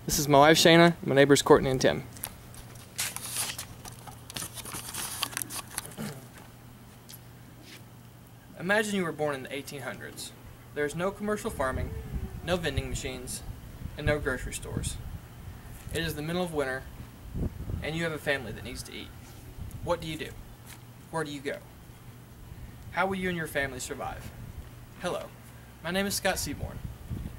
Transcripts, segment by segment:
This is my wife Shayna, my neighbors Courtney and Tim. Imagine you were born in the 1800s. There is no commercial farming, no vending machines, and no grocery stores. It is the middle of winter, and you have a family that needs to eat. What do you do? Where do you go? How will you and your family survive? Hello, my name is Scott Seaborn,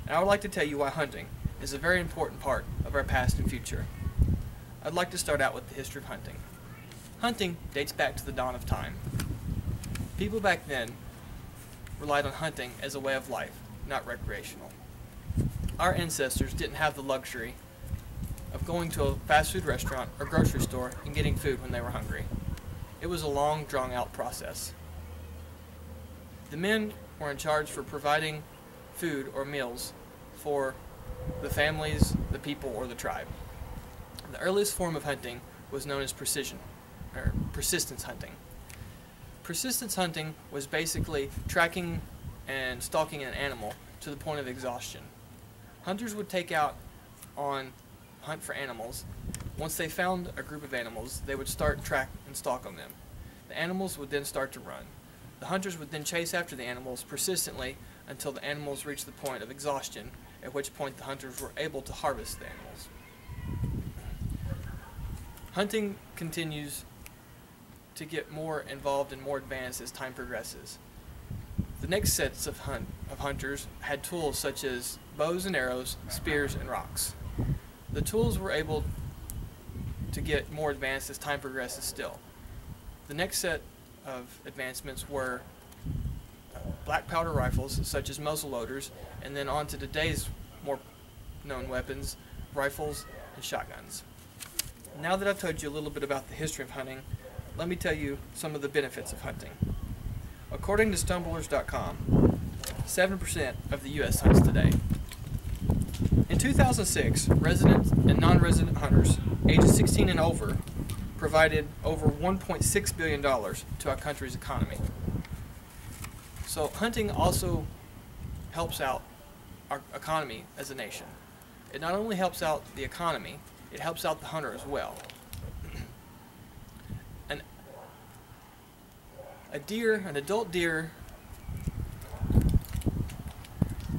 and I would like to tell you why hunting is a very important part of our past and future. I'd like to start out with the history of hunting. Hunting dates back to the dawn of time. People back then relied on hunting as a way of life, not recreational. Our ancestors didn't have the luxury of going to a fast food restaurant or grocery store and getting food when they were hungry. It was a long, drawn-out process. The men were in charge for providing food or meals for the families, the people, or the tribe. The earliest form of hunting was known as persistence hunting. Persistence hunting was basically tracking and stalking an animal to the point of exhaustion. Hunters would take out on hunt for animals. Once they found a group of animals, they would start track and stalk on them. The animals would then start to run. The hunters would then chase after the animals persistently until the animals reached the point of exhaustion, at which point the hunters were able to harvest the animals. Hunting continues to get more involved and more advanced as time progresses. The next sets of hunters had tools such as bows and arrows, spears, and rocks. The tools were able to get more advanced as time progresses still. The next set of advancements were black powder rifles such as muzzle loaders, and then on to today's more known weapons, rifles and shotguns. Now that I've told you a little bit about the history of hunting, let me tell you some of the benefits of hunting. According to stumblers.com, 7% of the U.S. hunts today. In 2006, resident and non-resident hunters ages 16 and over provided over $1.6 billion to our country's economy. So hunting also helps out our economy as a nation. It not only helps out the economy, it helps out the hunter as well. An adult deer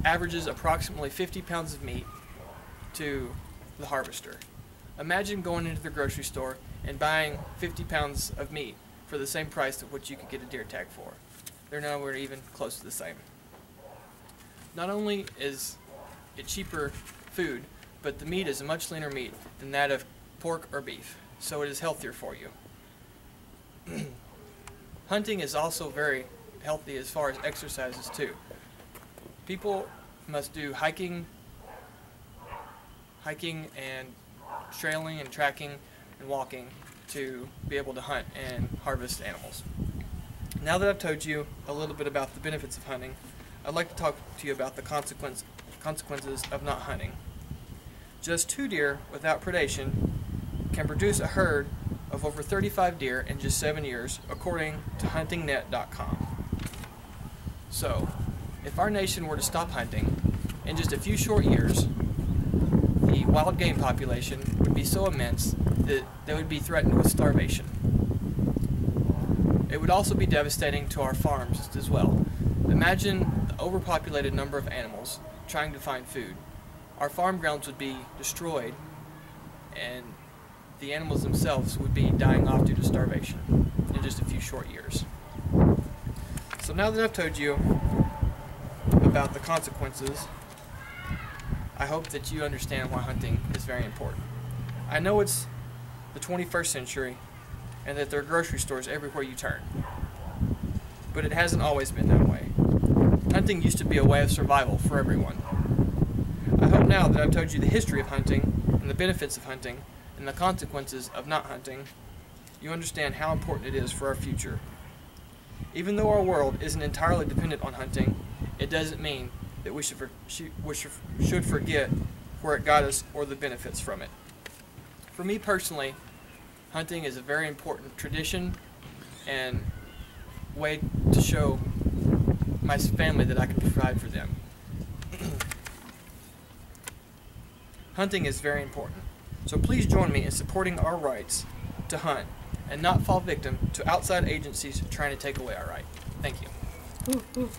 averages approximately 50 pounds of meat to the harvester. Imagine going into the grocery store and buying 50 pounds of meat for the same price of what you could get a deer tag for. They're nowhere even close to the same. Not only is it cheaper food, but the meat is a much leaner meat than that of pork or beef, so it is healthier for you. Hunting is also very healthy as far as exercises too. People must do hiking and trailing and tracking and walking to be able to hunt and harvest animals. Now that I've told you a little bit about the benefits of hunting, I'd like to talk to you about the consequences of not hunting. Just 2 deer without predation can produce a herd of over 35 deer in just 7 years, according to huntingnet.com. So, if our nation were to stop hunting, in just a few short years, the wild game population would be so immense that they would be threatened with starvation. It would also be devastating to our farms as well. Imagine the overpopulated number of animals trying to find food. Our farm grounds would be destroyed, and the animals themselves would be dying off due to starvation in just a few short years. So now that I've told you about the consequences, I hope that you understand why hunting is very important. I know it's the 21st century and that there are grocery stores everywhere you turn, but it hasn't always been that way. Hunting used to be a way of survival for everyone. I hope now that I've told you the history of hunting and the benefits of hunting and the consequences of not hunting, you understand how important it is for our future. Even though our world isn't entirely dependent on hunting, it doesn't mean that we should forget where it got us or the benefits from it. For me personally, hunting is a very important tradition and way to show my family that I can provide for them. Hunting is very important. So please join me in supporting our rights to hunt and not fall victim to outside agencies trying to take away our right. Thank you.